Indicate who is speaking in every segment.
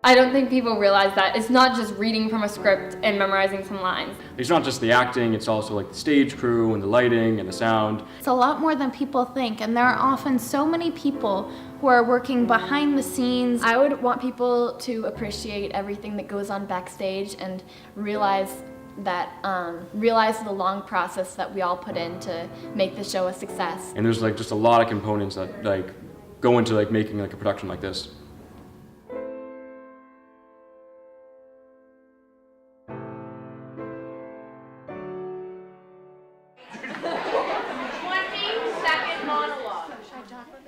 Speaker 1: I don't think people realize that it's not just reading from a script and memorizing some lines.
Speaker 2: It's not just the acting, it's also like the stage crew and the lighting and the sound.
Speaker 3: It's a lot more than people think, and there are often so many people who are working behind the scenes.
Speaker 4: I would want people to appreciate everything that goes on backstage and realize the long process that we all put in to make the show a success.
Speaker 2: And there's like just a lot of components that like go into like making like a production like this.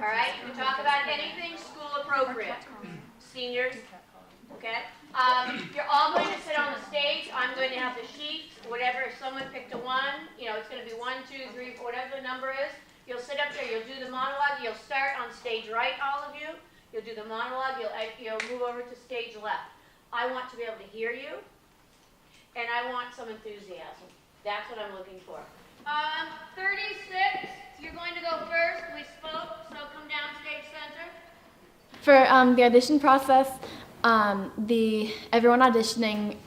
Speaker 5: All right, you can talk about anything school appropriate. Seniors, okay? You're all going to sit on the stage. I'm going to have the sheets, whatever. If someone picked a 1, it's going to be 1, 2, 3, 4, whatever the number is. You'll sit up there, you'll do the monologue. You'll start on stage right, all of you. You'll do the monologue. You'll move over to stage left. I want to be able to hear you, and I want some enthusiasm. That's what I'm looking for. 36, you're going to go first. We spoke, so come down stage center.
Speaker 4: For the audition process, everyone auditioning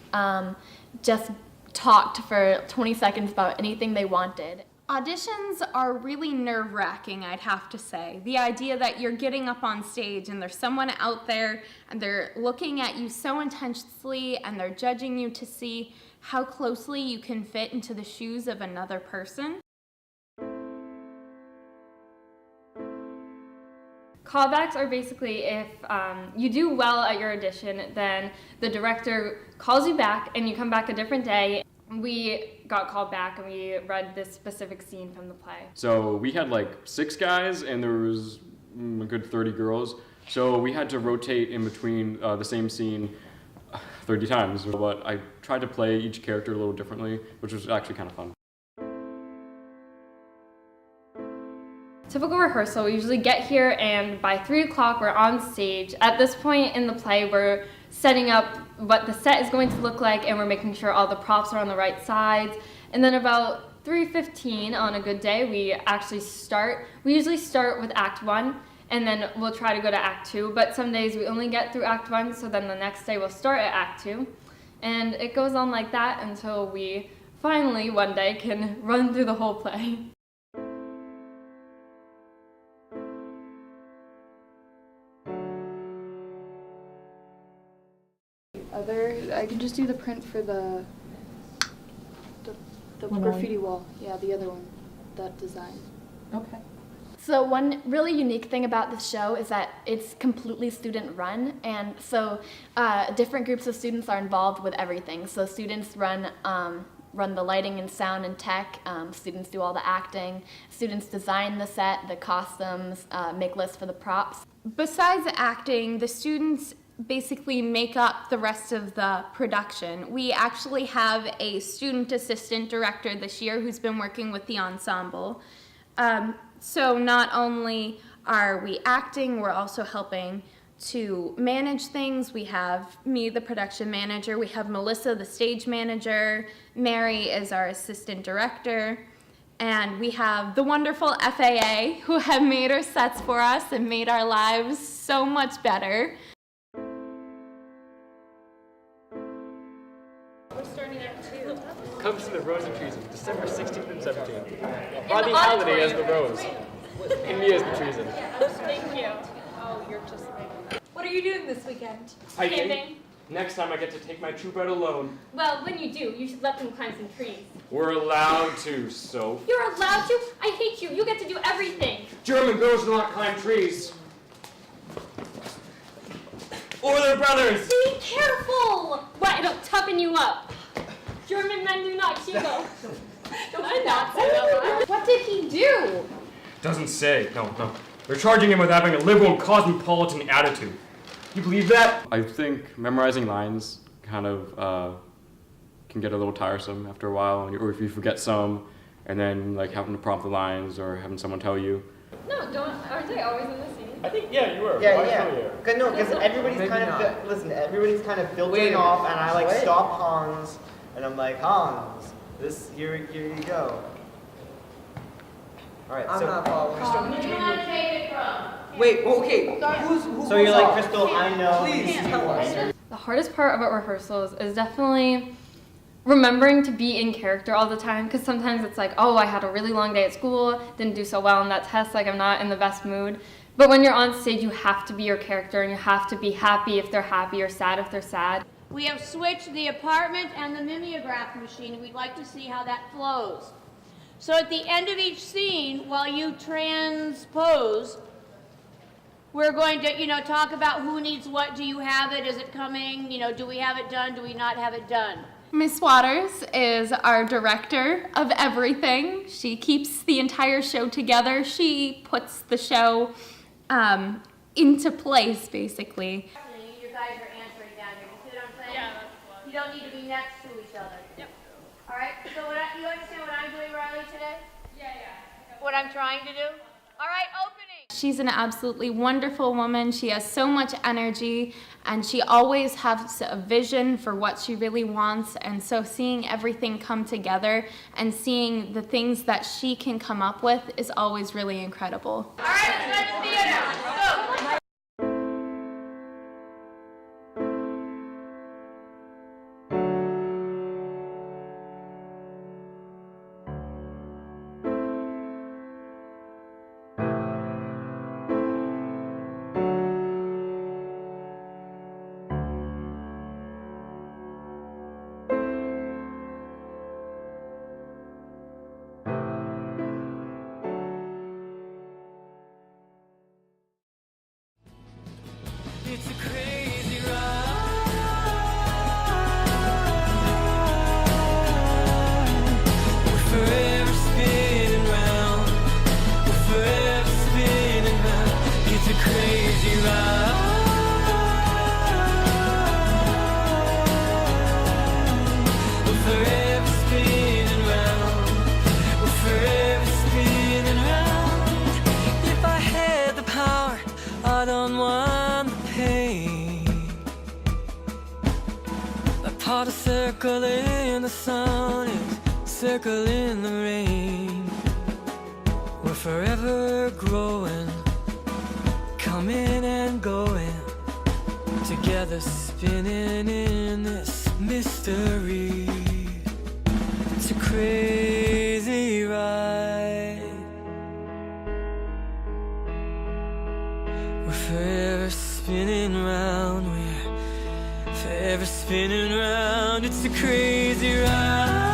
Speaker 4: just talked for 20 seconds about anything they wanted.
Speaker 3: Auditions are really nerve-wracking, I'd have to say. The idea that you're getting up on stage and there's someone out there and they're looking at you so intensely and they're judging you to see how closely you can fit into the shoes of another person.
Speaker 1: Callbacks are basically if you do well at your audition, then the director calls you back and you come back a different day. We got called back and we read this specific scene from the play.
Speaker 2: So we had like 6 guys and there was a good 30 girls. So we had to rotate in between the same scene 30 times. But I tried to play each character a little differently, which was actually kind of fun.
Speaker 1: Typical rehearsal, we usually get here and by 3 o'clock we're on stage. At this point in the play, we're setting up what the set is going to look like and we're making sure all the props are on the right sides. And then about 3:15 on a good day, we usually start with Act 1 and then we'll try to go to Act 2. But some days we only get through Act 1, so then the next day we'll start at Act 2. And it goes on like that until we finally one day can run through the whole play.
Speaker 6: I can just do the print for the graffiti wall. Yeah, the other one, that design.
Speaker 7: Okay.
Speaker 4: So one really unique thing about this show is that it's completely student run, and so different groups of students are involved with everything. So students run the lighting and sound and tech, students do all the acting, students design the set, the costumes, make lists for the props.
Speaker 3: Besides acting, the students basically make up the rest of the production. We actually have a student assistant director this year who's been working with the ensemble. So not only are we acting, we're also helping to manage things. We have me, the production manager. We have Melissa, the stage manager. Mary is our assistant director. And we have the wonderful FAA who have made our sets for us and made our lives so much better.
Speaker 8: Comes to the Rose of Treason, December 16th and 17th. By the holiday as the rose. In me as the treason.
Speaker 1: Thank you.
Speaker 7: Oh, you're just right.
Speaker 9: What are you doing this weekend?
Speaker 8: Hiking. Next time I get to take my troop out alone.
Speaker 9: Well, when you do, you should let them climb some trees.
Speaker 8: We're allowed to, so.
Speaker 9: You're allowed to? I hate you. You get to do everything.
Speaker 8: German girls do not climb trees. Or their brothers.
Speaker 9: Be careful! What, it'll toughen you up. German men do not cheat. Don't I not say that?
Speaker 1: What did he do?
Speaker 8: Doesn't say. No. They're charging him with having a liberal cosmopolitan attitude. You believe that?
Speaker 2: I think memorizing lines kind of can get a little tiresome after a while, or if you forget some, and then like having to prompt the lines or having someone tell you.
Speaker 1: No, aren't they always in the scene?
Speaker 8: I think, yeah, you were.
Speaker 10: Yeah. Because everybody's everybody's kind of filtering off, and I stop Hans, and I'm like, Hans, here you go. All right,
Speaker 5: I'm not following. Who do you want to take it from?
Speaker 10: Wait, okay. So you're like, Crystal, I know.
Speaker 7: Please tell us.
Speaker 1: The hardest part about rehearsals is definitely remembering to be in character all the time, because sometimes it's like, oh, I had a really long day at school, didn't do so well in that test, like I'm not in the best mood. But when you're on stage, you have to be your character, and you have to be happy if they're happy or sad if they're sad.
Speaker 5: We have switched the apartment and the mimeograph machine. We'd like to see how that flows. So at the end of each scene, while you transpose, we're going to, talk about who needs what. Do you have it? Is it coming? Do we have it done? Do we not have it done?
Speaker 3: Miss Waters is our director of everything. She keeps the entire show together. She puts the show into place, basically.
Speaker 5: You guys are answering down here. You see what I'm saying? Yeah, that's fun. You don't need to be next to each other. Yep. All right, so you understand what I'm doing, Riley, today? Yeah. What I'm trying to do? All right, opening.
Speaker 3: She's an absolutely wonderful woman. She has so much energy, and she always has a vision for what she really wants. And so seeing everything come together and seeing the things that she can come up with is always really incredible.
Speaker 5: All right, let's go to the theater. Go.
Speaker 11: It's a crazy ride. We're forever spinning round. We're forever spinning round. It's a crazy ride. We're forever spinning round. We're forever spinning round. If I had the power, I'd unwind the pain. A part of circling the sun is circling the rain. We're forever growing, coming and going, together spinning in this mystery. It's a crazy ride. We're forever spinning round, we're forever spinning round. It's a crazy ride.